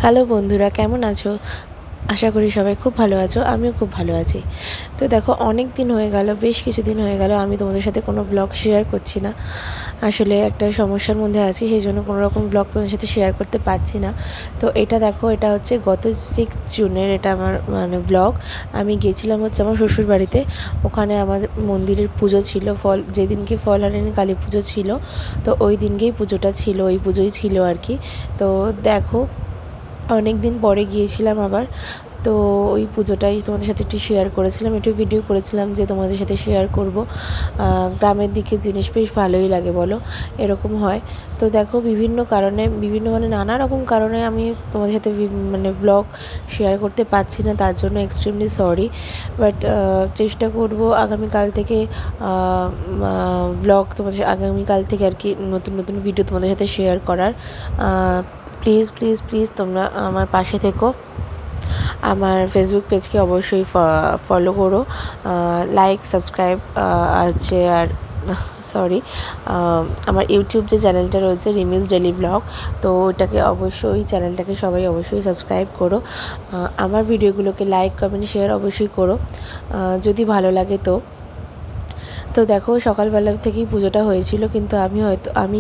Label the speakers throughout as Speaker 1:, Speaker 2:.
Speaker 1: Hello বন্ধুরা, কেমন আছো? আশা করি সবাই খুব ভালো আছো। আমিও খুব ভালো আছি। তো দেখো, অনেক দিন হয়ে গেল, বেশ কিছুদিন হয়ে গেল আমি তোমাদের সাথে কোনো ব্লগ শেয়ার করছি না। আসলে একটা সমস্যার মধ্যে আছি, সেই জন্য কোনো রকম ব্লগ তোমাদের সাথে শেয়ার করতে পারছি না। তো এটা দেখো, এটা হচ্ছে গত 6 জুনের এটা আমার ব্লগ। আমি গিয়েছিলাম হচ্ছে আমার শ্বশুরবাড়িতে। ওখানে আমাদের মন্দিরের পুজো ছিল, যেদিনকে ফলহারিণী কালী পুজো ছিল, তো ওই দিনকেই পুজোটা ছিল, ওই পুজোই ছিল আর কি। তো দেখো, অনেক দিন পরে গিয়েছিলাম আবার। তো ওই পুজোটাই তোমাদের সাথে একটু শেয়ার করেছিলাম, একটু ভিডিও করেছিলাম যে তোমাদের সাথে শেয়ার করব। গ্রামের দিকে জিনিস বেশ ভালোই লাগে, বলো, এরকম হয়। তো দেখো, বিভিন্ন কারণে নানা রকম কারণে আমি তোমাদের সাথে ব্লগ শেয়ার করতে পারছি না, তার জন্য এক্সট্রিমলি সরি। বাট চেষ্টা করব আগামীকাল থেকে আগামীকাল থেকে আর কি নতুন নতুন ভিডিও তোমাদের সাথে শেয়ার করার। প্লিজ প্লিজ প্লিজ তোমরা আমার পাশে থেকো। আমার ফেসবুক পেজকে অবশ্যই ফলো করো, লাইক, সাবস্ক্রাইব আর সরি, আমার ইউটিউব যে চ্যানেলটা রয়েছে রিমিস ডেলি ব্লগ, তো ওটাকে চ্যানেলটাকে সবাই অবশ্যই সাবস্ক্রাইব করো। আমার ভিডিওগুলোকে লাইক, কমেন্ট, শেয়ার অবশ্যই করো যদি ভালো লাগে। তো দেখো, সকালবেলা থেকেই পুজোটা হয়েছিল, কিন্তু আমি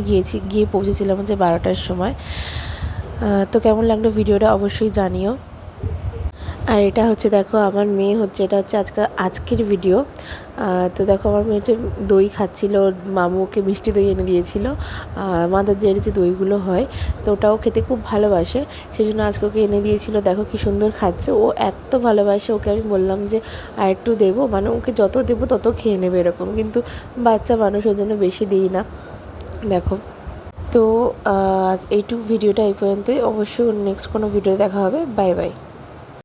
Speaker 1: গিয়ে পৌঁছেছিলাম হচ্ছে 12টার সময়। তো কেমন লাগলো ভিডিওটা অবশ্যই জানিও। আর এটা হচ্ছে, দেখো, আমার মেয়ে হচ্ছে, এটা হচ্ছে আজকের ভিডিও। তো দেখো, আমার মেয়ে হচ্ছে দই খাচ্ছিল, ওর মামু ওকে মিষ্টি দই এনে দিয়েছিল, মাদারদের যে দইগুলো হয়, তো ওটাও খেতে খুব ভালোবাসে, সেই জন্য আজকে ওকে এনে দিয়েছিল। দেখো কি সুন্দর খাচ্ছে, ও এত ভালোবাসে। ওকে আমি বললাম যে আর একটু দেবো, ওকে যত দেবো তত খেয়ে নেবে এরকম, কিন্তু বাচ্চা মানুষ, ওর জন্য বেশি দিই না। দেখো, তো এইটুকু ভিডিওটা এই পর্যন্তই। অবশ্যই নেক্সট কোনো ভিডিও দেখা হবে। Bye bye.